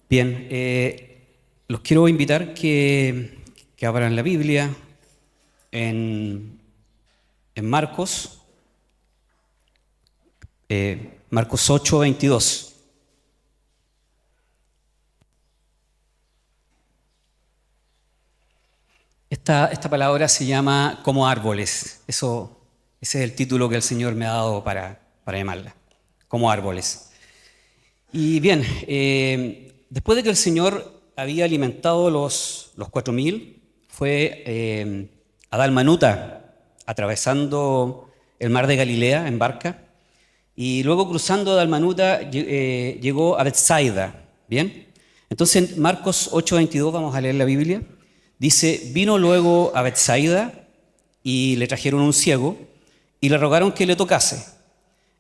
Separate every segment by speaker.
Speaker 1: Bien, los quiero invitar que abran la Biblia en, en Marcos 8:22. Esta palabra se llama como árboles. Ese es el título que el Señor me ha dado para llamarla, como árboles. Y bien, después de que el Señor había alimentado los 4.000, fue a Dalmanuta, atravesando el mar de Galilea en barca, y luego cruzando Dalmanuta llegó a Betsaida. Bien, entonces en Marcos 8:22 vamos a leer la Biblia. Dice: vino luego a Betsaida y le trajeron un ciego y le rogaron que le tocase.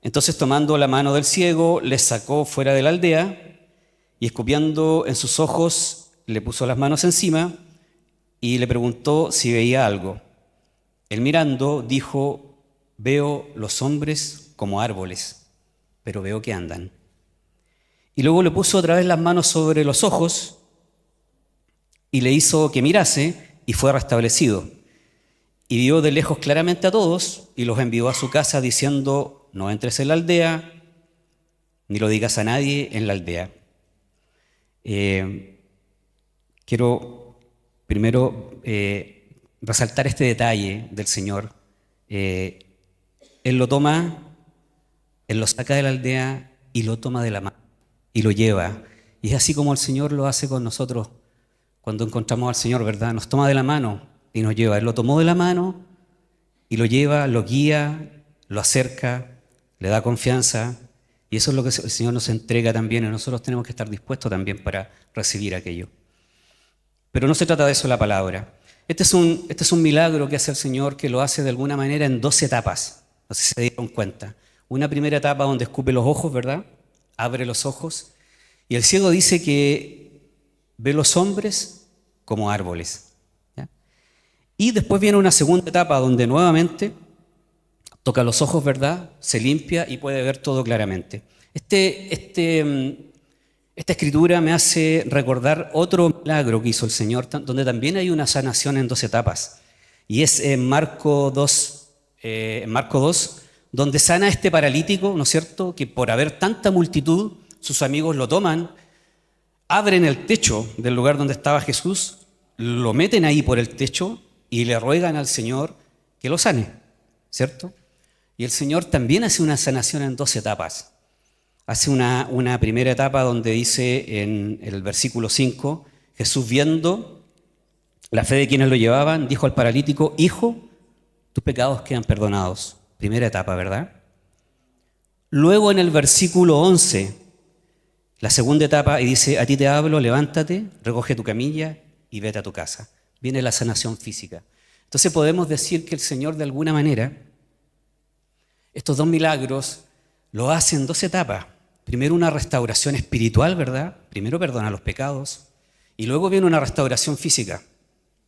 Speaker 1: Entonces, tomando la mano del ciego, le sacó fuera de la aldea y, escupiendo en sus ojos, le puso las manos encima y le preguntó si veía algo. Él, mirando, dijo: veo los hombres como árboles, pero veo que andan. Y luego le puso otra vez las manos sobre los ojos y le hizo que mirase, y fue restablecido. Y vio de lejos claramente a todos y los envió a su casa diciendo: no entres en la aldea, ni lo digas a nadie en la aldea. Quiero primero resaltar este detalle del Señor. Él lo toma, Él lo saca de la aldea y lo toma de la mano y lo lleva. Y es así como el Señor lo hace con nosotros cuando encontramos al Señor, ¿verdad? Nos toma de la mano y nos lleva. Él lo tomó de la mano y lo lleva, lo guía, lo acerca, le da confianza, y eso es lo que el Señor nos entrega también, y nosotros tenemos que estar dispuestos también para recibir aquello. Pero no se trata de eso la palabra. Este es un milagro que hace el Señor, que lo hace de alguna manera en 2 etapas. No sé si se dieron cuenta. Una primera etapa donde escupe los ojos, ¿verdad? Abre los ojos, y el ciego dice que ve los hombres como árboles. ¿Ya? Y después viene una segunda etapa donde nuevamente toca los ojos, ¿verdad? Se limpia y puede ver todo claramente. Esta escritura me hace recordar otro milagro que hizo el Señor, donde también hay una sanación en 2 etapas. Y es en Marcos 2, donde sana a este paralítico, ¿no es cierto?, que por haber tanta multitud, sus amigos lo toman, abren el techo del lugar donde estaba Jesús, lo meten ahí por el techo y le ruegan al Señor que lo sane, ¿cierto? Y el Señor también hace una sanación en 2 etapas. Hace una primera etapa donde dice en el versículo 5, Jesús, viendo la fe de quienes lo llevaban, dijo al paralítico: hijo, tus pecados quedan perdonados. Primera etapa, ¿verdad? Luego en el versículo 11, la segunda etapa, y dice: a ti te hablo, levántate, recoge tu camilla y vete a tu casa. Viene la sanación física. Entonces podemos decir que el Señor, de alguna manera, estos 2 milagros lo hace en 2 etapas. Primero una restauración espiritual, ¿verdad? Primero perdona los pecados y luego viene una restauración física.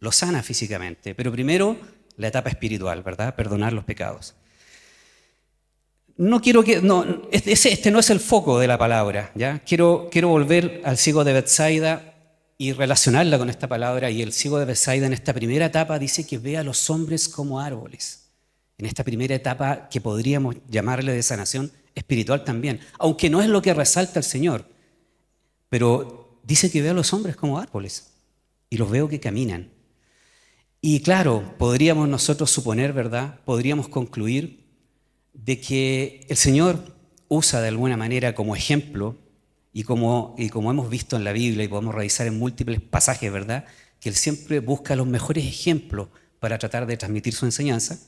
Speaker 1: Lo sana físicamente, pero primero la etapa espiritual, ¿verdad? Perdonar los pecados. Este no es el foco de la palabra, ¿ya? Quiero volver al ciego de Betsaida y relacionarla con esta palabra. Y el ciego de Betsaida en esta primera etapa dice que ve a los hombres como árboles. En esta primera etapa que podríamos llamarle de sanación espiritual también, aunque no es lo que resalta el Señor, pero dice que ve a los hombres como árboles y los veo que caminan. Y claro, podríamos nosotros suponer, ¿verdad? Podríamos concluir de que el Señor usa de alguna manera como ejemplo, y como hemos visto en la Biblia y podemos revisar en múltiples pasajes, ¿verdad?, que Él siempre busca los mejores ejemplos para tratar de transmitir su enseñanza.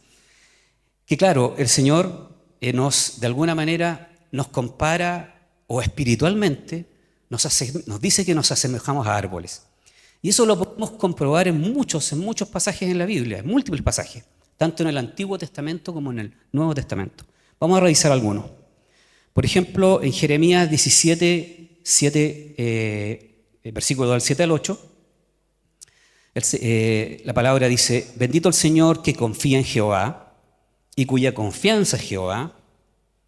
Speaker 1: Que claro, el Señor de alguna manera nos compara, o espiritualmente nos dice que nos asemejamos a árboles. Y eso lo podemos comprobar en muchos pasajes en la Biblia, en múltiples pasajes, tanto en el Antiguo Testamento como en el Nuevo Testamento. Vamos a revisar algunos. Por ejemplo, en Jeremías 17, versículo del 7 al 8, la palabra dice: bendito el Señor que confía en Jehová y cuya confianza es Jehová,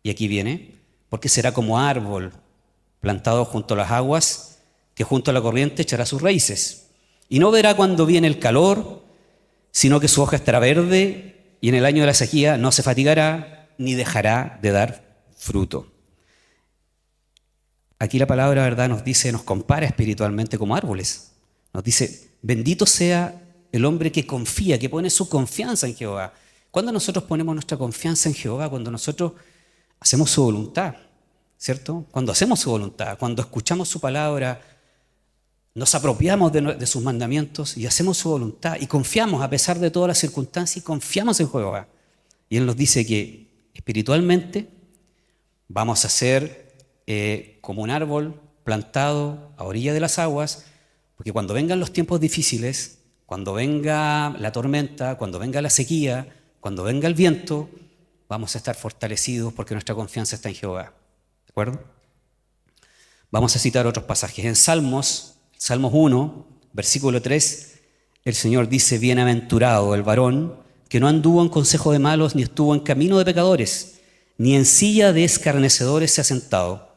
Speaker 1: y aquí viene, porque será como árbol plantado junto a las aguas, que junto a la corriente echará sus raíces. Y no verá cuando viene el calor, sino que su hoja estará verde, y en el año de la sequía no se fatigará, ni dejará de dar fruto. Aquí la palabra, ¿verdad?, nos dice, nos compara espiritualmente como árboles. Nos dice, bendito sea el hombre que confía, que pone su confianza en Jehová. Cuando nosotros ponemos nuestra confianza en Jehová, cuando nosotros hacemos su voluntad, ¿cierto? Cuando hacemos su voluntad, cuando escuchamos su palabra, nos apropiamos de sus mandamientos y hacemos su voluntad y confiamos a pesar de todas las circunstancias y confiamos en Jehová. Y Él nos dice que espiritualmente vamos a ser como un árbol plantado a orilla de las aguas, porque cuando vengan los tiempos difíciles, cuando venga la tormenta, cuando venga la sequía, cuando venga el viento, vamos a estar fortalecidos porque nuestra confianza está en Jehová. ¿De acuerdo? Vamos a citar otros pasajes. En Salmos 1, versículo 3, el Señor dice, bienaventurado el varón que no anduvo en consejo de malos, ni estuvo en camino de pecadores, ni en silla de escarnecedores se ha sentado,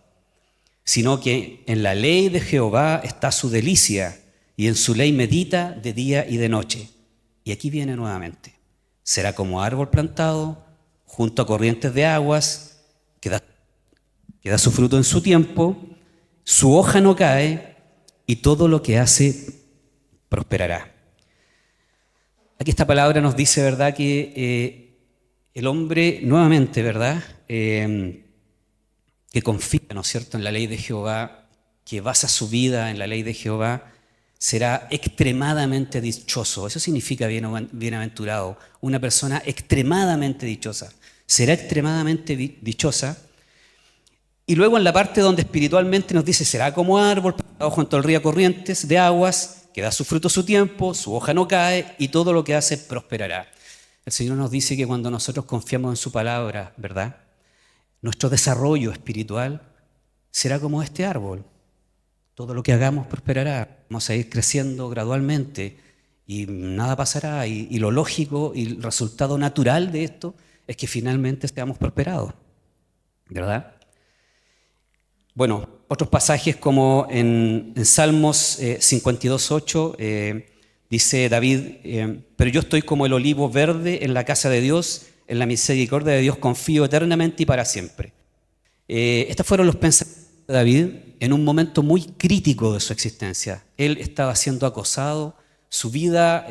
Speaker 1: sino que en la ley de Jehová está su delicia, y en su ley medita de día y de noche. Y aquí viene nuevamente. Será como árbol plantado junto a corrientes de aguas, que da su fruto en su tiempo, su hoja no cae, y todo lo que hace prosperará. Aquí esta palabra nos dice, ¿verdad?, que el hombre, nuevamente, ¿verdad?, que confía, ¿no es cierto?, en la ley de Jehová, que basa su vida en la ley de Jehová, será extremadamente dichoso. Eso significa bienaventurado, una persona extremadamente dichosa. Será extremadamente dichosa. Y luego en la parte donde espiritualmente nos dice, será como árbol plantado junto al río corrientes de aguas, que da su fruto a su tiempo, su hoja no cae, y todo lo que hace prosperará. El Señor nos dice que cuando nosotros confiamos en su palabra, ¿verdad?, nuestro desarrollo espiritual será como este árbol. Todo lo que hagamos prosperará. Vamos a ir creciendo gradualmente y nada pasará. Y lo lógico y el resultado natural de esto es que finalmente seamos prosperados, ¿verdad? Bueno, otros pasajes como en Salmos 52:8 dice David, pero yo estoy como el olivo verde en la casa de Dios, en la misericordia de Dios confío eternamente y para siempre. Estos fueron los pensamientos de David en un momento muy crítico de su existencia. Él estaba siendo acosado, su vida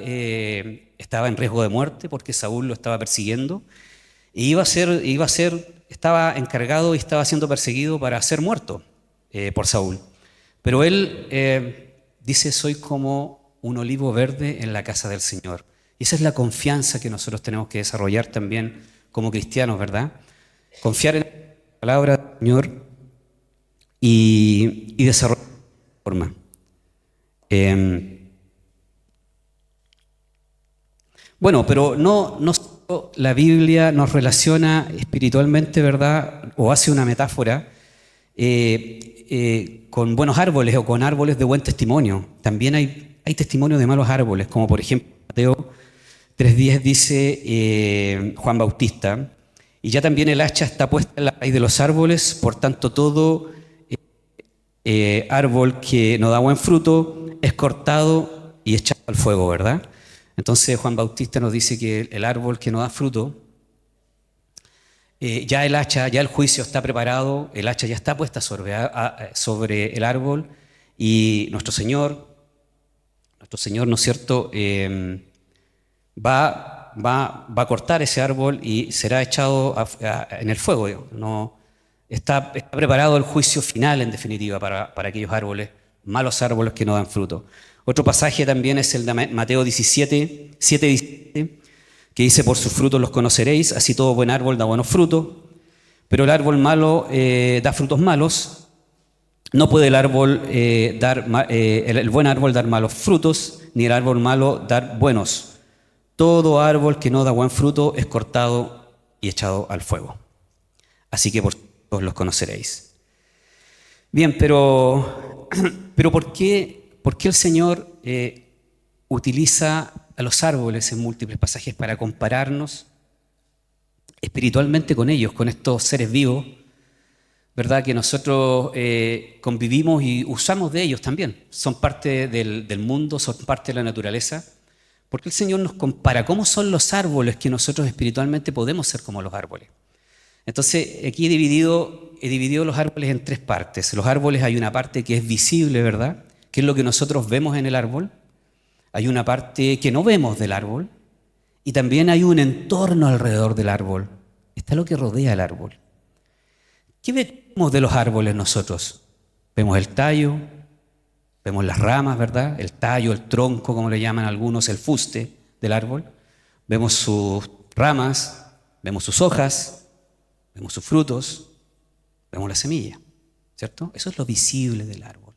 Speaker 1: estaba en riesgo de muerte porque Saúl lo estaba persiguiendo, y estaba encargado y estaba siendo perseguido para ser muerto por Saúl. Pero él dice, soy como un olivo verde en la casa del Señor. Y esa es la confianza que nosotros tenemos que desarrollar también como cristianos, ¿verdad? Confiar en la palabra del Señor y desarrollar de forma. Bueno, pero no solo la Biblia nos relaciona espiritualmente, ¿verdad?, o hace una metáfora con buenos árboles o con árboles de buen testimonio. También hay testimonios de malos árboles, como por ejemplo Mateo 3:10 dice Juan Bautista, y ya también el hacha está puesta en la raíz de los árboles, por tanto todo árbol que no da buen fruto es cortado y echado al fuego, ¿verdad? Entonces Juan Bautista nos dice que el árbol que no da fruto, ya el hacha, ya el juicio está preparado, el hacha ya está puesta sobre el árbol, y nuestro Señor, ¿no es cierto?, va a cortar ese árbol y será echado en el fuego. No, está preparado el juicio final, en definitiva, para aquellos árboles, malos árboles que no dan fruto. Otro pasaje también es el de Mateo 7:17, que dice, por sus frutos los conoceréis, así todo buen árbol da buenos frutos, pero el árbol malo da frutos malos. No puede el buen árbol dar malos frutos, ni el árbol malo dar buenos. Todo árbol que no da buen fruto es cortado y echado al fuego. Así que por todos los conoceréis. Bien, pero ¿por qué el Señor utiliza a los árboles en múltiples pasajes para compararnos espiritualmente con ellos, con estos seres vivos, ¿verdad? Que nosotros convivimos y usamos de ellos también. Son parte del mundo, son parte de la naturaleza. Porque el Señor nos compara cómo son los árboles que nosotros espiritualmente podemos ser como los árboles. Entonces, aquí he dividido los árboles en tres partes. Los árboles hay una parte que es visible, ¿verdad? Que es lo que nosotros vemos en el árbol. Hay una parte que no vemos del árbol. Y también hay un entorno alrededor del árbol. Está lo que rodea el árbol. ¿Qué vemos de los árboles nosotros? Vemos el tallo, vemos las ramas, ¿verdad? El tallo, el tronco, como le llaman algunos, el fuste del árbol. Vemos sus ramas, vemos sus hojas, vemos sus frutos, vemos la semilla, ¿cierto? Eso es lo visible del árbol.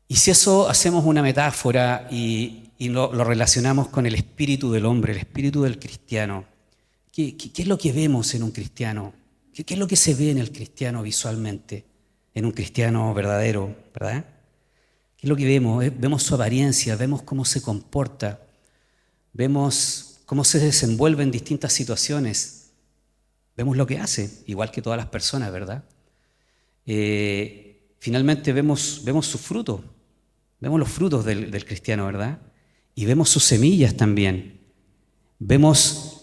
Speaker 1: Y si eso hacemos una metáfora y lo relacionamos con el espíritu del hombre, el espíritu del cristiano, ¿qué es lo que vemos en un cristiano? ¿Qué es lo que se ve en el cristiano visualmente? En un cristiano verdadero, ¿verdad? ¿Qué es lo que vemos? Vemos su apariencia, vemos cómo se comporta, vemos cómo se desenvuelve en distintas situaciones, vemos lo que hace, igual que todas las personas, ¿verdad? Finalmente vemos su fruto, vemos los frutos del cristiano, ¿verdad? Y vemos sus semillas también, vemos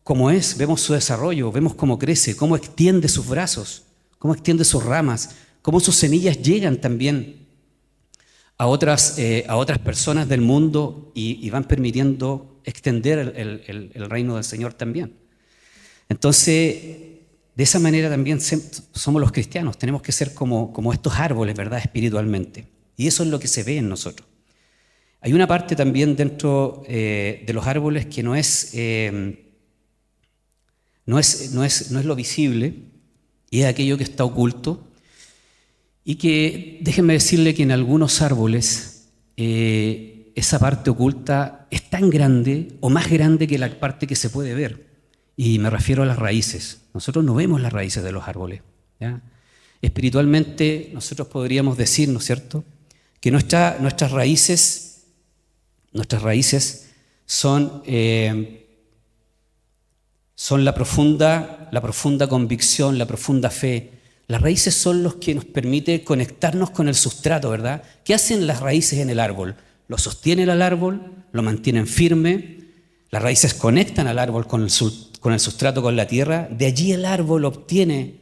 Speaker 1: cómo es, vemos su desarrollo, vemos cómo crece, cómo extiende sus brazos, cómo extiende sus ramas, cómo sus semillas llegan también a otras personas del mundo y van permitiendo extender el reino del Señor también. Entonces, de esa manera también somos los cristianos, tenemos que ser como estos árboles, ¿verdad? Espiritualmente. Y eso es lo que se ve en nosotros. Hay una parte también dentro de los árboles que no es lo visible, y es aquello que está oculto, y que déjenme decirle que en algunos árboles esa parte oculta es tan grande o más grande que la parte que se puede ver. Y me refiero a las raíces. Nosotros no vemos las raíces de los árboles, ¿ya? Espiritualmente nosotros podríamos decir, ¿no es cierto?, que nuestras raíces son la profunda convicción, la profunda fe. Las raíces son los que nos permiten conectarnos con el sustrato, ¿verdad? ¿Qué hacen las raíces en el árbol? Lo sostienen al árbol, lo mantienen firme. Las raíces conectan al árbol con el sustrato, con la tierra. De allí el árbol obtiene,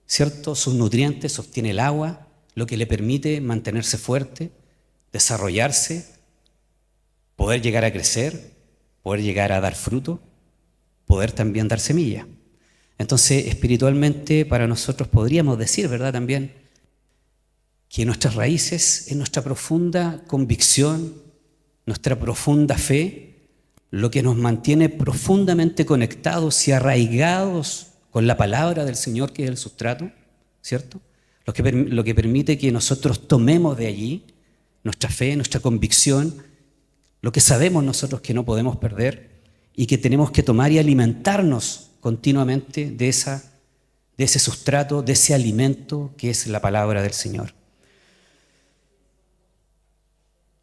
Speaker 1: ¿cierto?, sus nutrientes, obtiene el agua, lo que le permite mantenerse fuerte, desarrollarse, poder llegar a crecer, poder llegar a dar fruto, poder también dar semilla. Entonces, espiritualmente, para nosotros podríamos decir, ¿verdad?, también, que nuestras raíces es nuestra profunda convicción, nuestra profunda fe, lo que nos mantiene profundamente conectados y arraigados con la palabra del Señor, que es el sustrato, ¿cierto? Lo que permite que nosotros tomemos de allí nuestra fe, nuestra convicción, lo que sabemos nosotros que no podemos perder y que tenemos que tomar y alimentarnos continuamente de ese sustrato, de ese alimento que es la palabra del Señor.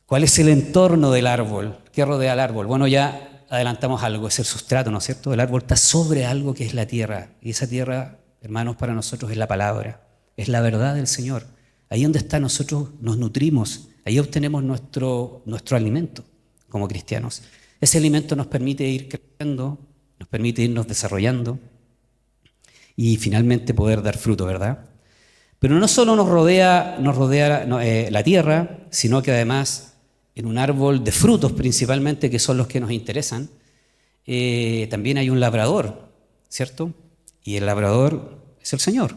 Speaker 1: ¿Cuál es el entorno del árbol? ¿Qué rodea al árbol? Bueno, ya adelantamos algo, es el sustrato, ¿no es cierto? El árbol está sobre algo que es la tierra, y esa tierra, hermanos, para nosotros es la palabra, es la verdad del Señor. Ahí donde está nosotros nos nutrimos, ahí obtenemos nuestro alimento como cristianos. Ese alimento nos permite ir creciendo, nos permite irnos desarrollando y finalmente poder dar fruto, ¿verdad? Pero no solo nos rodea la tierra, sino que además en un árbol de frutos principalmente, que son los que nos interesan, también hay un labrador, ¿cierto? Y el labrador es el Señor.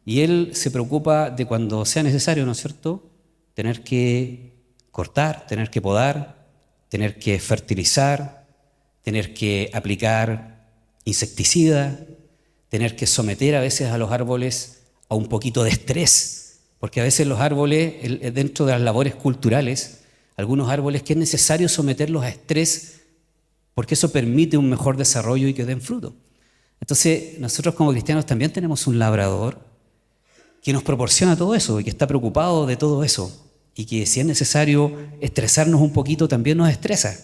Speaker 1: Y Él se preocupa de cuando sea necesario, ¿no es cierto?, tener que cortar, tener que podar, tener que fertilizar, tener que aplicar insecticida, tener que someter a veces a los árboles a un poquito de estrés, porque a veces los árboles, dentro de las labores culturales, algunos árboles que es necesario someterlos a estrés, porque eso permite un mejor desarrollo y que den fruto. Entonces, nosotros como cristianos también tenemos un labrador que nos proporciona todo eso y que está preocupado de todo eso, y que si es necesario estresarnos un poquito, también nos estresa.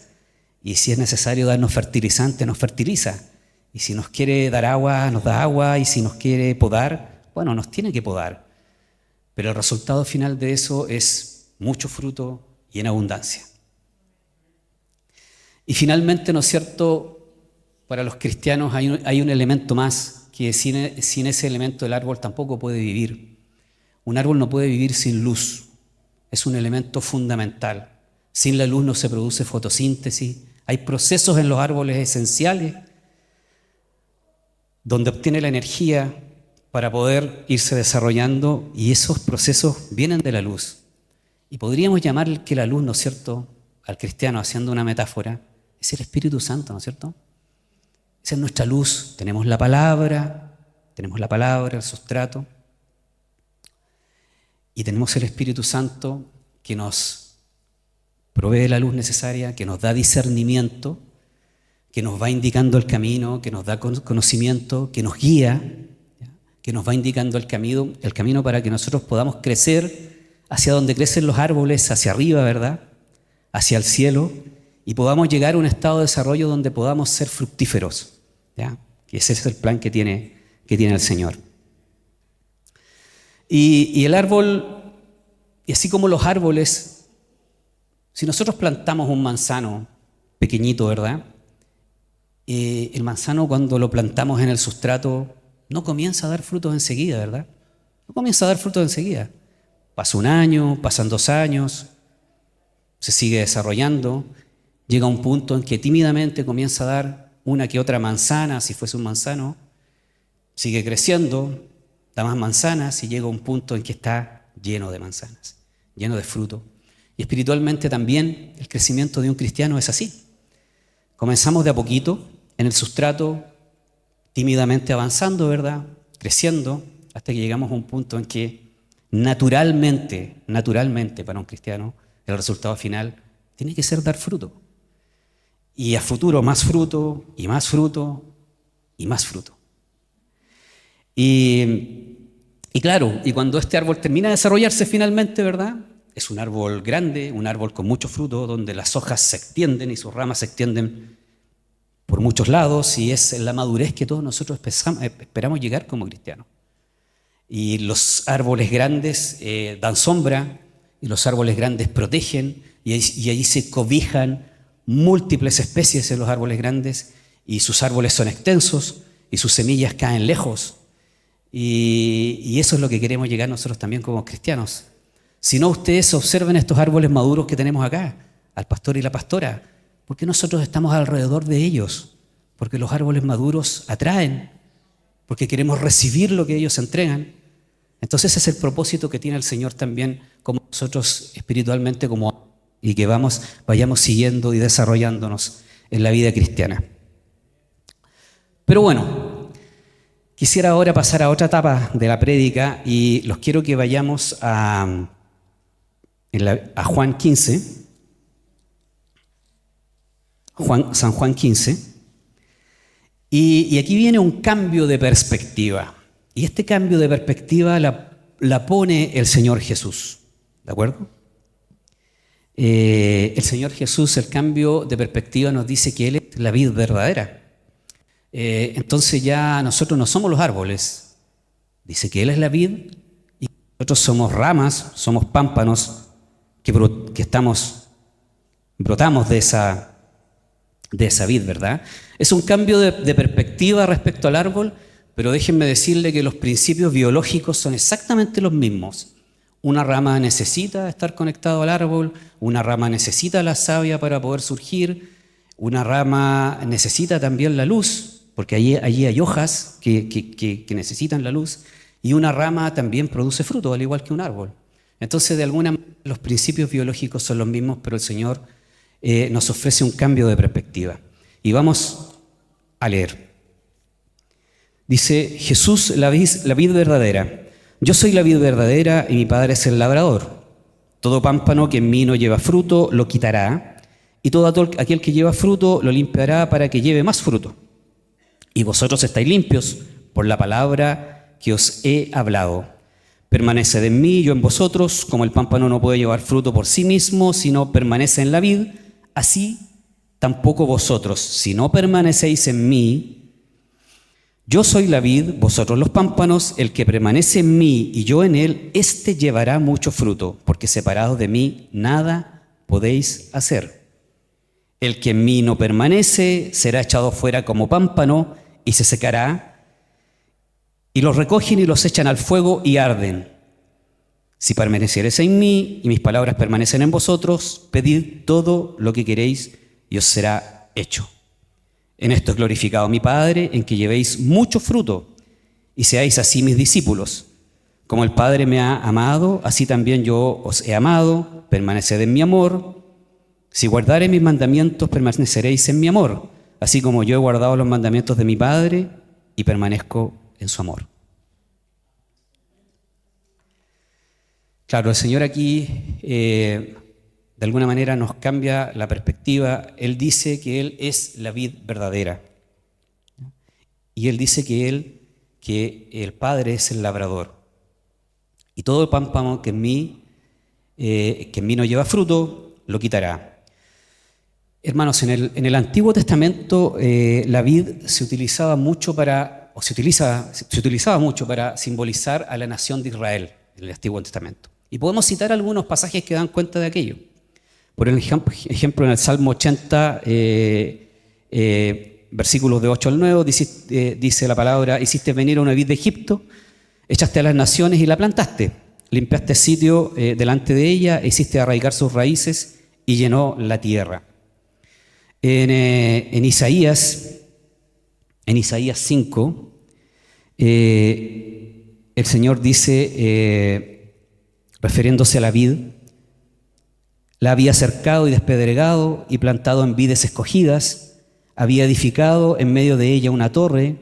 Speaker 1: Y si es necesario darnos fertilizante, nos fertiliza. Y si nos quiere dar agua, nos da agua. Y si nos quiere podar, Bueno, nos tiene que podar, pero el resultado final de eso es mucho fruto y en abundancia. Y finalmente, ¿no es cierto?, para los cristianos hay un elemento más, que sin ese elemento el árbol tampoco puede vivir. Un árbol no puede vivir sin luz, es un elemento fundamental. Sin la luz no se produce fotosíntesis, hay procesos en los árboles esenciales donde obtiene la energía para poder irse desarrollando, y esos procesos vienen de la luz. Y podríamos llamar que la luz, ¿no es cierto?, al cristiano, haciendo una metáfora, es el Espíritu Santo, ¿no es cierto? Esa es nuestra luz. Tenemos la palabra, el sustrato, y tenemos el Espíritu Santo que nos provee la luz necesaria, que nos da discernimiento, que nos va indicando el camino, que nos da conocimiento, que nos guía, que nos va indicando el camino para que nosotros podamos crecer hacia donde crecen los árboles, hacia arriba, ¿verdad?, hacia el cielo, y podamos llegar a un estado de desarrollo donde podamos ser fructíferos, ¿ya? Que ese es el plan que tiene el Señor. Y el árbol, y así como los árboles, si nosotros plantamos un manzano pequeñito, ¿verdad?, el manzano, cuando lo plantamos en el sustrato, no comienza a dar frutos enseguida, ¿verdad? No comienza a dar frutos enseguida. Pasa un año, pasan 2 años, se sigue desarrollando, llega a un punto en que tímidamente comienza a dar una que otra manzana, si fuese un manzano, sigue creciendo, da más manzanas y llega a un punto en que está lleno de manzanas, lleno de fruto. Y espiritualmente también el crecimiento de un cristiano es así. Comenzamos de a poquito en el sustrato, tímidamente avanzando, ¿verdad?, creciendo, hasta que llegamos a un punto en que naturalmente para un cristiano, el resultado final tiene que ser dar fruto. Y a futuro más fruto, y más fruto, y más fruto. Y claro, y cuando este árbol termina de desarrollarse finalmente, ¿verdad?, es un árbol grande, un árbol con mucho fruto, donde las hojas se extienden y sus ramas se extienden por muchos lados, y es la madurez que todos nosotros esperamos llegar como cristianos. Y los árboles grandes dan sombra, y los árboles grandes protegen, y allí se cobijan múltiples especies en los árboles grandes, y sus árboles son extensos, y sus semillas caen lejos. Y eso es lo que queremos llegar nosotros también como cristianos. Si no, ustedes observen estos árboles maduros que tenemos acá, al pastor y la pastora, porque nosotros estamos alrededor de ellos, porque los árboles maduros atraen, porque queremos recibir lo que ellos entregan. Entonces ese es el propósito que tiene el Señor también, como nosotros espiritualmente, y que vayamos siguiendo y desarrollándonos en la vida cristiana. Pero bueno, quisiera ahora pasar a otra etapa de la prédica, y los quiero que vayamos a Juan 15, San Juan 15, y aquí viene un cambio de perspectiva, y este cambio de perspectiva la pone el Señor Jesús, ¿de acuerdo? El Señor Jesús, el cambio de perspectiva nos dice que Él es la vid verdadera. Entonces ya nosotros no somos los árboles, dice que Él es la vid, y nosotros somos ramas, somos pámpanos que brotamos de esa vid, ¿verdad? Es un cambio de perspectiva respecto al árbol, pero déjenme decirle que los principios biológicos son exactamente los mismos. Una rama necesita estar conectado al árbol, una rama necesita la savia para poder surgir, una rama necesita también la luz, porque allí hay hojas que necesitan la luz, y una rama también produce fruto, al igual que un árbol. Entonces, de alguna manera, los principios biológicos son los mismos, pero el Señor nos ofrece un cambio de perspectiva. Y vamos a leer. Dice, Jesús, la vid verdadera. Yo soy la vid verdadera y mi Padre es el labrador. Todo pámpano que en mí no lleva fruto lo quitará, y todo aquel que lleva fruto lo limpiará para que lleve más fruto. Y vosotros estáis limpios por la palabra que os he hablado. Permaneced en mí, yo en vosotros, como el pámpano no puede llevar fruto por sí mismo, si no permanece en la vid, así tampoco vosotros, si no permanecéis en mí, Yo soy la vid, vosotros los pámpanos, el que permanece en mí y yo en él, éste llevará mucho fruto, porque separados de mí nada podéis hacer. El que en mí no permanece será echado fuera como pámpano y se secará, y los recogen y los echan al fuego y arden. Si permaneciereis en mí y mis palabras permanecen en vosotros, pedid todo lo que queréis y os será hecho. En esto es glorificado mi Padre, en que llevéis mucho fruto y seáis así mis discípulos. Como el Padre me ha amado, así también yo os he amado, permaneced en mi amor. Si guardareis mis mandamientos, permaneceréis en mi amor, así como yo he guardado los mandamientos de mi Padre y permanezco en su amor. Claro, el Señor aquí de alguna manera nos cambia la perspectiva. Él dice que Él es la vid verdadera. Y Él dice que el Padre es el labrador. Y todo el pámpano que en mí no lleva fruto, lo quitará. Hermanos, en el Antiguo Testamento la vid se utilizaba mucho se utilizaba mucho para simbolizar a la nación de Israel en el Antiguo Testamento. Y podemos citar algunos pasajes que dan cuenta de aquello. Por ejemplo, en el Salmo 80, versículos de 8 al 9, dice la palabra: hiciste venir a una vid de Egipto, echaste a las naciones y la plantaste, limpiaste sitio delante de ella, e hiciste arraigar sus raíces y llenó la tierra. En Isaías 5, el Señor dice, refiriéndose a la vid: la había cercado y despedregado y plantado en vides escogidas, había edificado en medio de ella una torre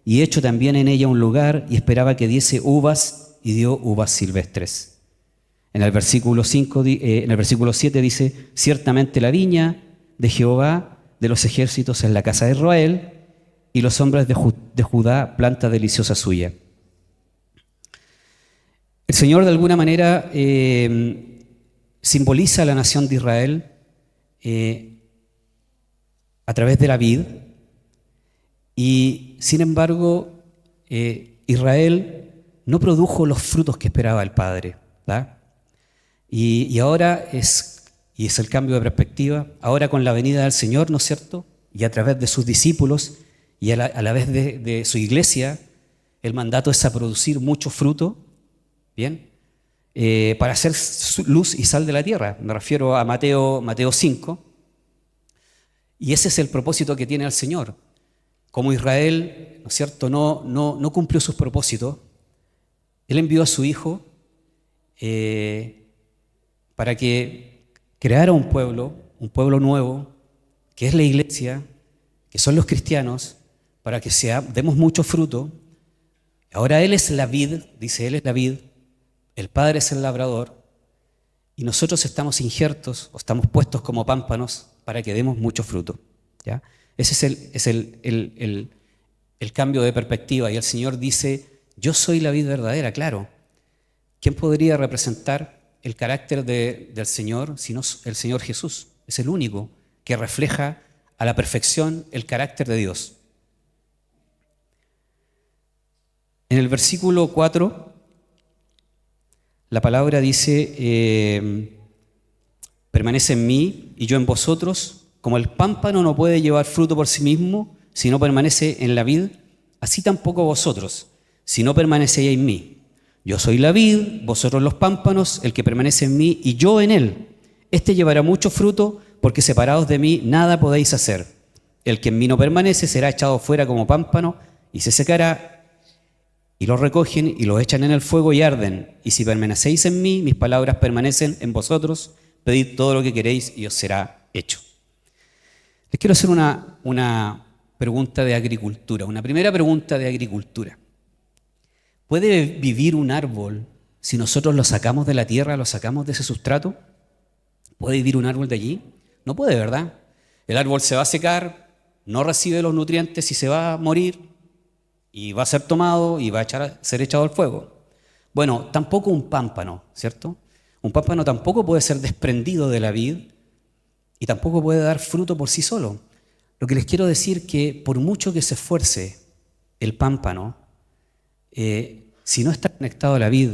Speaker 1: y hecho también en ella un lugar, y esperaba que diese uvas, y dio uvas silvestres. En el versículo 7 dice: ciertamente la viña de Jehová de los ejércitos en la casa de Israel, y los hombres de Judá planta deliciosa suya. El Señor de alguna manera simboliza a la nación de Israel a través de la vid, y sin embargo Israel no produjo los frutos que esperaba el Padre, ¿verdad? Y ahora es el cambio de perspectiva. Ahora, con la venida del Señor, ¿no es cierto?, y a través de sus discípulos y a la vez de su iglesia, el mandato es a producir mucho fruto, ¿bien?, para hacer luz y sal de la tierra. Me refiero a Mateo 5. Y ese es el propósito que tiene el Señor. Como Israel, ¿no es cierto?, no cumplió sus propósitos, Él envió a su Hijo para que creara un pueblo nuevo, que es la iglesia, que son los cristianos, para que demos mucho fruto. Ahora Él es la vid, dice: Él es la vid, el Padre es el labrador, y nosotros estamos injertos o estamos puestos como pámpanos para que demos mucho fruto, ¿ya? Ese es el cambio de perspectiva. Y el Señor dice: yo soy la vid verdadera. Claro, ¿quién podría representar el carácter del Señor sino el Señor Jesús? Es el único que refleja a la perfección el carácter de Dios. En el versículo 4, la palabra dice: permanece en mí y yo en vosotros. Como el pámpano no puede llevar fruto por sí mismo si no permanece en la vid, así tampoco vosotros, si no permanecéis en mí. Yo soy la vid, vosotros los pámpanos, el que permanece en mí y yo en él. Este llevará mucho fruto, porque separados de mí nada podéis hacer. El que en mí no permanece será echado fuera como pámpano y se secará. Y los recogen y los echan en el fuego y arden. Y si permanecéis en mí, mis palabras permanecen en vosotros, pedid todo lo que queréis y os será hecho. Les quiero hacer una pregunta de agricultura, una primera pregunta de agricultura. ¿Puede vivir un árbol si nosotros lo sacamos de la tierra, lo sacamos de ese sustrato? ¿Puede vivir un árbol de allí? No puede, ¿verdad? El árbol se va a secar, no recibe los nutrientes y se va a morir, y va a ser tomado y va a ser echado al fuego. Bueno, tampoco un pámpano, ¿cierto? Un pámpano tampoco puede ser desprendido de la vid y tampoco puede dar fruto por sí solo. Lo que les quiero decir es que por mucho que se esfuerce el pámpano, si no está conectado a la vid,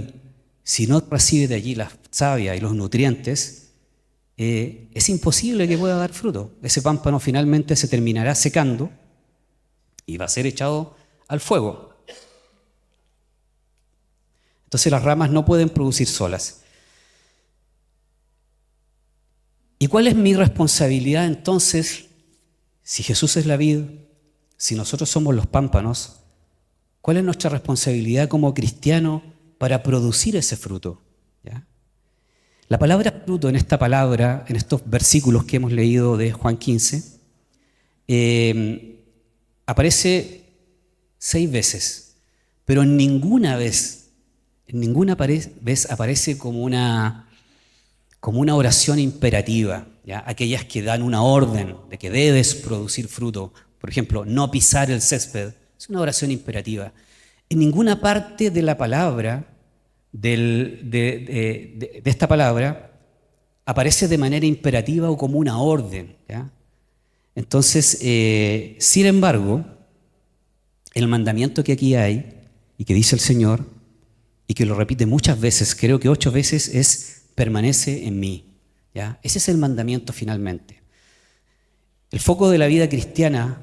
Speaker 1: si no recibe de allí la savia y los nutrientes, es imposible que pueda dar fruto. Ese pámpano finalmente se terminará secando y va a ser echado al fuego. Entonces las ramas no pueden producir solas. ¿Y cuál es mi responsabilidad entonces? Si Jesús es la vid, si nosotros somos los pámpanos, ¿cuál es nuestra responsabilidad como cristiano para producir ese fruto? ¿Ya? La palabra fruto en esta palabra, en estos versículos que hemos leído de Juan 15, aparece 6 veces, pero en ninguna vez aparece como una oración imperativa, ¿ya? Aquellas que dan una orden de que debes producir fruto. Por ejemplo, no pisar el césped, es una oración imperativa. En ninguna parte de la palabra, de esta palabra, aparece de manera imperativa o como una orden, ¿ya? Entonces, sin embargo, el mandamiento que aquí hay y que dice el Señor, y que lo repite muchas veces, creo que 8 veces, es permanece en mí, ¿ya? Ese es el mandamiento finalmente. El foco de la vida cristiana,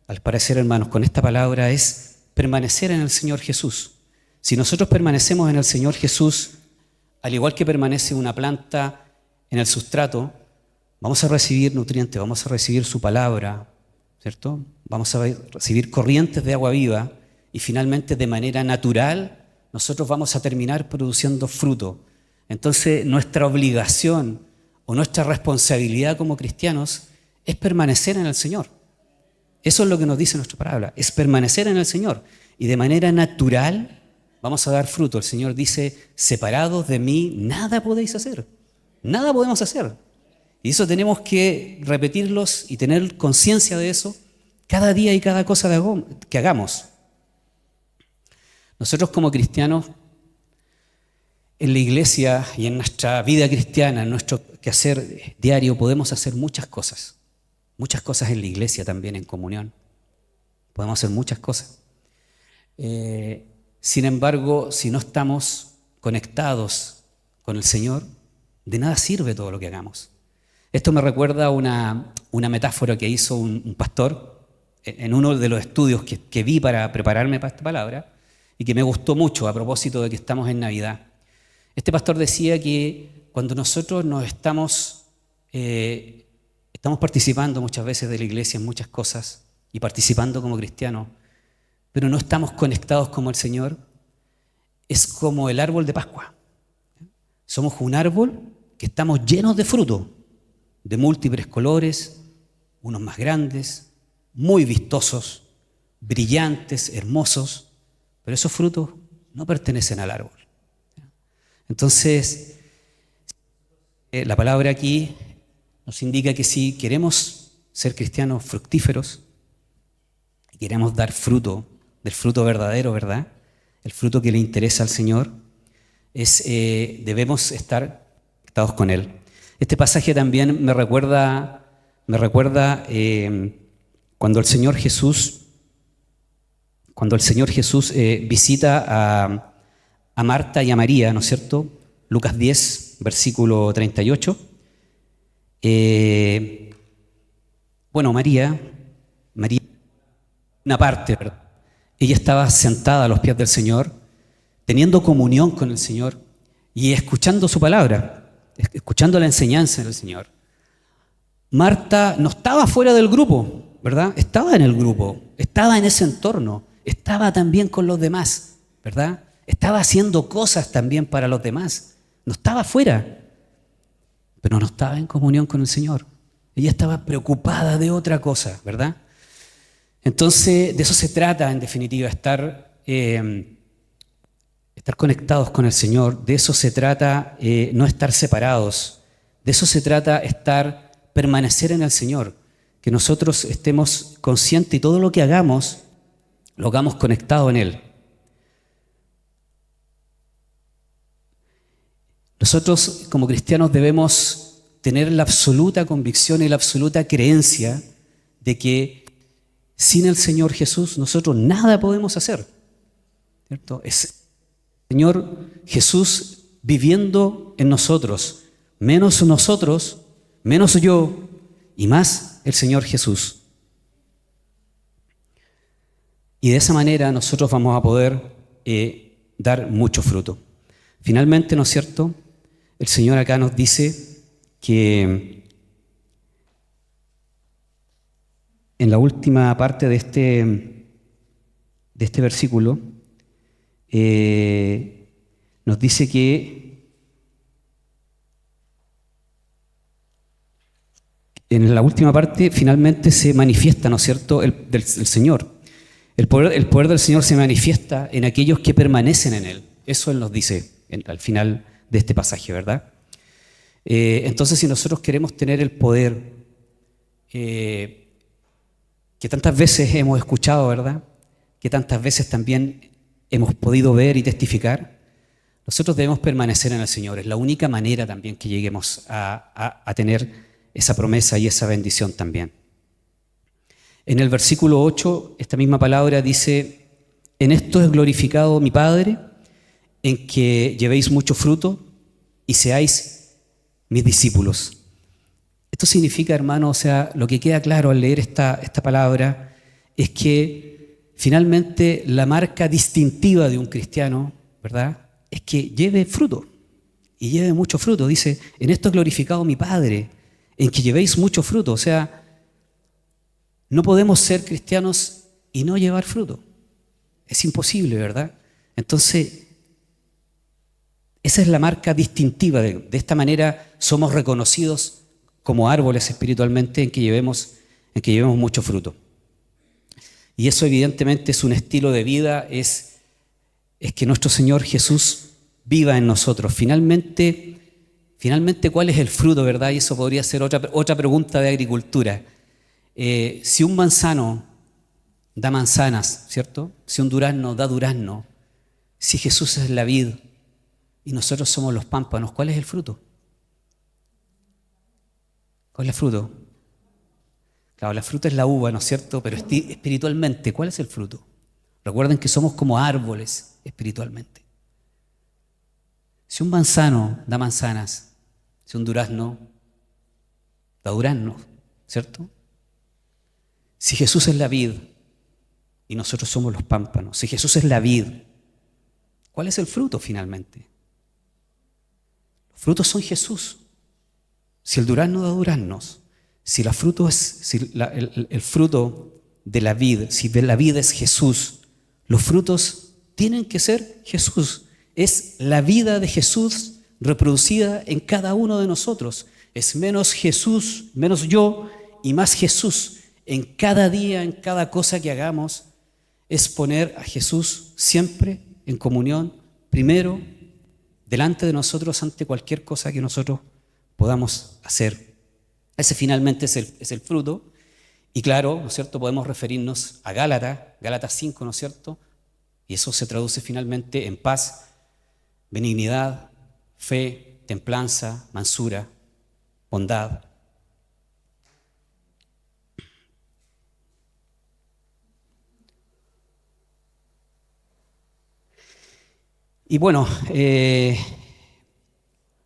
Speaker 1: al parecer, hermanos, con esta palabra es permanecer en el Señor Jesús. Si nosotros permanecemos en el Señor Jesús, al igual que permanece una planta en el sustrato, vamos a recibir nutrientes, vamos a recibir su palabra, ¿cierto? Vamos a recibir corrientes de agua viva y finalmente de manera natural nosotros vamos a terminar produciendo fruto. Entonces nuestra obligación o nuestra responsabilidad como cristianos es permanecer en el Señor. Eso es lo que nos dice nuestra palabra, es permanecer en el Señor. Y de manera natural vamos a dar fruto. El Señor dice, separados de mí, nada podéis hacer. Nada podemos hacer. Y eso tenemos que repetirlos y tener conciencia de eso cada día y cada cosa que hagamos. Nosotros como cristianos, en la iglesia y en nuestra vida cristiana, en nuestro quehacer diario, podemos hacer muchas cosas. Muchas cosas en la iglesia también, en comunión. Podemos hacer muchas cosas. Sin embargo, si no estamos conectados con el Señor, de nada sirve todo lo que hagamos. Esto me recuerda a una metáfora que hizo un pastor en uno de los estudios que vi para prepararme para esta palabra y que me gustó mucho a propósito de que estamos en Navidad. Este pastor decía que cuando nosotros estamos participando muchas veces de la iglesia en muchas cosas y participando como cristianos, pero no estamos conectados como el Señor, es como el árbol de Pascua. Somos un árbol que estamos llenos de fruto, de múltiples colores, unos más grandes, muy vistosos, brillantes, hermosos, pero esos frutos no pertenecen al árbol. Entonces, la palabra aquí nos indica que si queremos ser cristianos fructíferos, y queremos dar fruto, del fruto verdadero, ¿verdad? El fruto que le interesa al Señor, debemos estar conectados con Él. Este pasaje también me recuerda cuando el Señor Jesús visita a Marta y a María, ¿no es cierto? Lucas 10, versículo 38. María, una parte, ¿verdad? Ella estaba sentada a los pies del Señor, teniendo comunión con el Señor y escuchando su palabra, escuchando la enseñanza del Señor. Marta no estaba fuera del grupo, ¿verdad? Estaba en el grupo, estaba en ese entorno, estaba también con los demás, ¿verdad? Estaba haciendo cosas también para los demás. No estaba fuera, pero no estaba en comunión con el Señor. Ella estaba preocupada de otra cosa, ¿verdad? Entonces, de eso se trata, en definitiva, estar conectados con el Señor. De eso se trata no estar separados. De eso se trata permanecer en el Señor. Que nosotros estemos conscientes y todo lo que hagamos, lo hagamos conectado en Él. Nosotros como cristianos debemos tener la absoluta convicción y la absoluta creencia de que sin el Señor Jesús nosotros nada podemos hacer, ¿cierto? Es el Señor Jesús viviendo en nosotros, menos nosotros, menos yo y más el Señor Jesús. Y de esa manera nosotros vamos a poder dar mucho fruto. Finalmente, ¿no es cierto? El Señor acá nos dice que en la última parte de este versículo nos dice que en la última parte finalmente se manifiesta, ¿no es cierto?, el Señor. El poder del Señor se manifiesta en aquellos que permanecen en Él. Eso Él nos dice al final de este pasaje, ¿verdad? Entonces, si nosotros queremos tener el poder que tantas veces hemos escuchado, ¿verdad?, que tantas veces también hemos podido ver y testificar, nosotros debemos permanecer en el Señor. Es la única manera también que lleguemos a tener esa promesa y esa bendición también. En el versículo 8, esta misma palabra dice: en esto es glorificado mi Padre, en que llevéis mucho fruto y seáis mis discípulos. Esto significa, hermano, o sea, lo que queda claro al leer esta palabra es que finalmente la marca distintiva de un cristiano, ¿verdad?, es que lleve fruto y lleve mucho fruto. Dice: en esto es glorificado mi Padre, en que llevéis mucho fruto. O sea, no podemos ser cristianos y no llevar fruto. Es imposible, ¿verdad? Entonces, esa es la marca distintiva. De esta manera somos reconocidos como árboles espiritualmente en que llevemos mucho fruto. Y eso evidentemente es un estilo de vida, es que nuestro Señor Jesús viva en nosotros. Finalmente, ¿cuál es el fruto, verdad? Y eso podría ser otra pregunta de agricultura. Si un manzano da manzanas, ¿cierto? Si un durazno da durazno, si Jesús es la vid y nosotros somos los pámpanos, ¿cuál es el fruto? ¿Cuál es el fruto? Claro, la fruta es la uva, ¿no es cierto? Pero espiritualmente, ¿cuál es el fruto? Recuerden que somos como árboles espiritualmente. Si un manzano da manzanas, si un durazno da durazno, ¿cierto? Si Jesús es la vid y nosotros somos los pámpanos, si Jesús es la vid, ¿cuál es el fruto finalmente? Los frutos son Jesús. Si el durazno da duraznos, si el fruto de la vid, si de la vid es Jesús, los frutos tienen que ser Jesús. Es la vida de Jesús reproducida en cada uno de nosotros. Es menos Jesús, menos yo y más Jesús. En cada día, en cada cosa que hagamos, es poner a Jesús siempre en comunión, primero, delante de nosotros, ante cualquier cosa que nosotros podamos hacer. Ese finalmente es el fruto. Y claro, ¿no es cierto?, podemos referirnos a Gálatas 5, ¿no es cierto? Y eso se traduce finalmente en paz, benignidad, fe, templanza, mansura, bondad. Y bueno,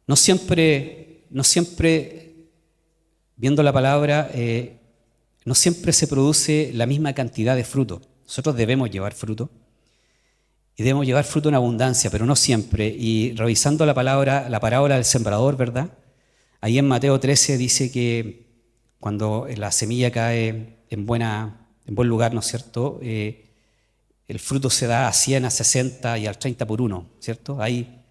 Speaker 1: no siempre, viendo la palabra, no siempre se produce la misma cantidad de fruto. Nosotros debemos llevar fruto y debemos llevar fruto en abundancia, pero no siempre. Y revisando la parábola del sembrador, ¿verdad? Ahí en Mateo 13 dice que cuando la semilla cae en buen lugar, ¿no es cierto?, el fruto se da a 100, a 60 y al 30 por 1, ¿cierto? Hay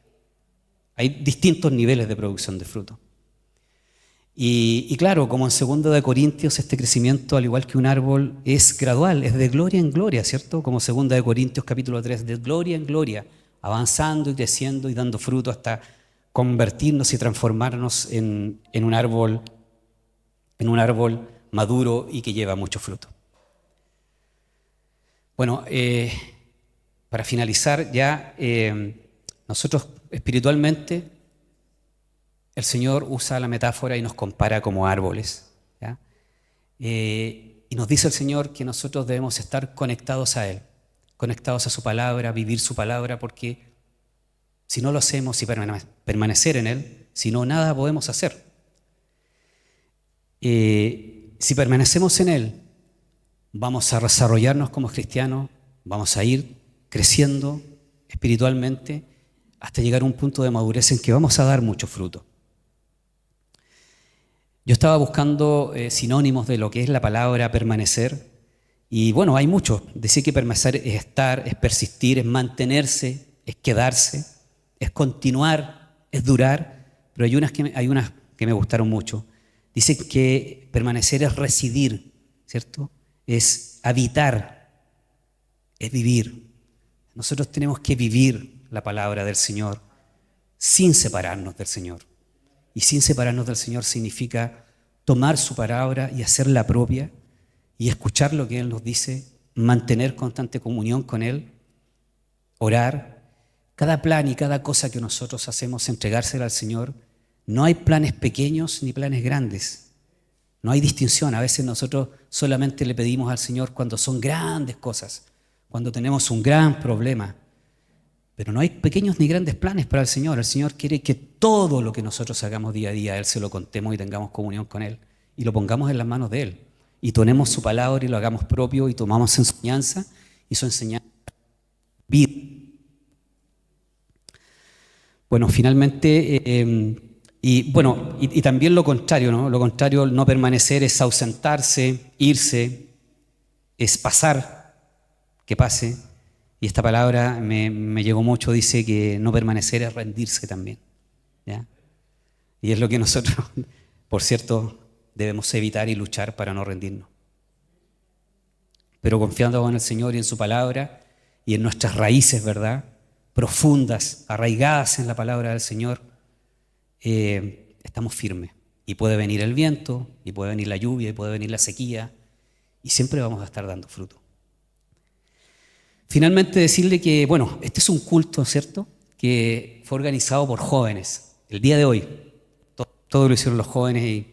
Speaker 1: distintos niveles de producción de fruto. Y claro, como en 2 de Corintios, este crecimiento, al igual que un árbol, es gradual, es de gloria en gloria, ¿cierto? Como 2 de Corintios capítulo 3, de gloria en gloria, avanzando y creciendo y dando fruto hasta convertirnos y transformarnos en un árbol maduro y que lleva mucho fruto. Bueno, para finalizar ya, nosotros espiritualmente, el Señor usa la metáfora y nos compara como árboles, ¿ya? Y Y nos dice el Señor que nosotros debemos estar conectados a Él, conectados a su palabra, vivir su palabra, porque si no lo hacemos y permanecer en Él, si no, nada podemos hacer. Si permanecemos en Él, vamos a desarrollarnos como cristianos, vamos a ir creciendo espiritualmente hasta llegar a un punto de madurez en que vamos a dar mucho fruto. Yo estaba buscando sinónimos de lo que es la palabra permanecer, y bueno, hay muchos. Decir que permanecer es estar, es persistir, es mantenerse, es quedarse, es continuar, es durar, pero hay unas que me gustaron mucho. Dice que permanecer es residir, ¿cierto? Es habitar, es vivir. Nosotros tenemos que vivir la palabra del Señor sin separarnos del Señor. Y sin separarnos del Señor significa tomar su palabra y hacerla propia y escuchar lo que Él nos dice, mantener constante comunión con Él, orar. Cada plan y cada cosa que nosotros hacemos, entregársela al Señor. No hay planes pequeños ni planes grandes. No hay distinción. A veces nosotros solamente le pedimos al Señor cuando son grandes cosas, cuando tenemos un gran problema. Pero no hay pequeños ni grandes planes para el Señor. El Señor quiere que todo lo que nosotros hagamos día a día, a Él se lo contemos y tengamos comunión con Él. Y lo pongamos en las manos de Él. Y tomemos su palabra y lo hagamos propio y tomamos su enseñanza. Y su enseñanza vida. Bueno, finalmente, y también lo contrario, ¿no? Lo contrario, no permanecer es ausentarse, irse, es pasar, que pase. Y esta palabra me llegó mucho, dice que no permanecer es rendirse también, ¿ya? Y es lo que nosotros, por cierto, debemos evitar y luchar para no rendirnos. Pero confiando en el Señor y en su palabra y en nuestras raíces, ¿verdad?, profundas, arraigadas en la palabra del Señor, estamos firmes. Y puede venir el viento, y puede venir la lluvia, y puede venir la sequía, y siempre vamos a estar dando fruto. Finalmente decirle que, bueno, este es un culto, ¿cierto?, que fue organizado por jóvenes. El día de hoy, todo lo hicieron los jóvenes.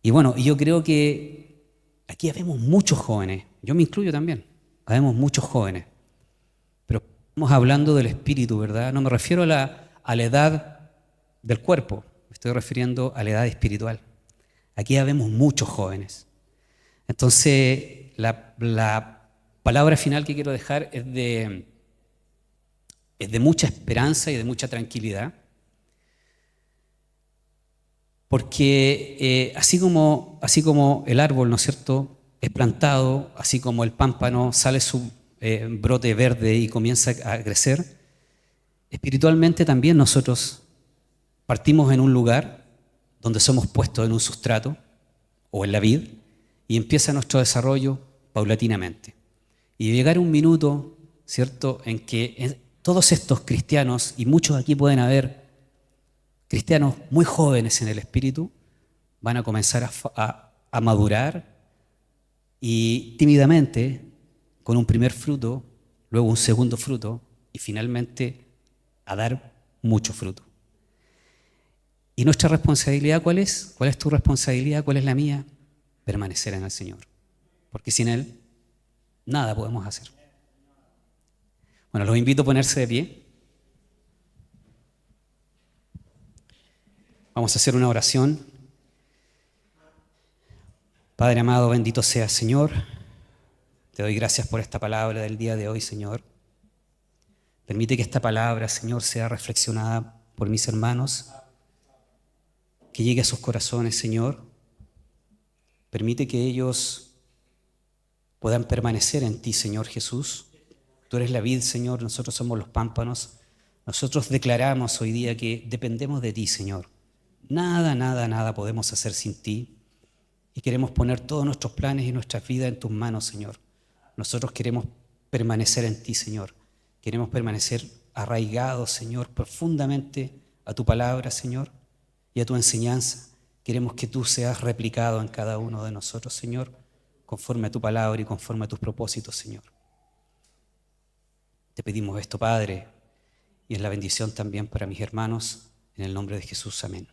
Speaker 1: Y bueno, yo creo que aquí habemos muchos jóvenes, yo me incluyo también, habemos muchos jóvenes. Pero estamos hablando del espíritu, ¿verdad? No me refiero a la edad del cuerpo, me estoy refiriendo a la edad espiritual. Aquí habemos muchos jóvenes. Entonces, la palabra final que quiero dejar es de mucha esperanza y de mucha tranquilidad. Porque así como el árbol, ¿no es cierto?, es plantado, así como el pámpano sale su brote verde y comienza a crecer, espiritualmente también nosotros partimos en un lugar donde somos puestos en un sustrato o en la vid y empieza nuestro desarrollo paulatinamente. Y llegar a un minuto, ¿cierto?, en que todos estos cristianos, y muchos aquí pueden haber cristianos muy jóvenes en el espíritu, van a comenzar a madurar y tímidamente, con un primer fruto, luego un segundo fruto y finalmente a dar mucho fruto. ¿Y nuestra responsabilidad cuál es? ¿Cuál es tu responsabilidad? ¿Cuál es la mía? Permanecer en el Señor. Porque sin Él nada podemos hacer. Bueno, los invito a ponerse de pie. Vamos a hacer una oración. Padre amado, bendito seas, Señor. Te doy gracias por esta palabra del día de hoy, Señor. Permite que esta palabra, Señor, sea reflexionada por mis hermanos, que llegue a sus corazones, Señor. Permite que ellos puedan permanecer en ti, Señor Jesús. Tú eres la vid, Señor, nosotros somos los pámpanos. Nosotros declaramos hoy día que dependemos de ti, Señor. Nada podemos hacer sin ti. Y queremos poner todos nuestros planes y nuestras vidas en tus manos, Señor. Nosotros queremos permanecer en ti, Señor. Queremos permanecer arraigados, Señor, profundamente a tu palabra, Señor, y a tu enseñanza. Queremos que tú seas replicado en cada uno de nosotros, Señor, conforme a tu palabra y conforme a tus propósitos, Señor. Te pedimos esto, Padre, y es la bendición también para mis hermanos, en el nombre de Jesús. Amén.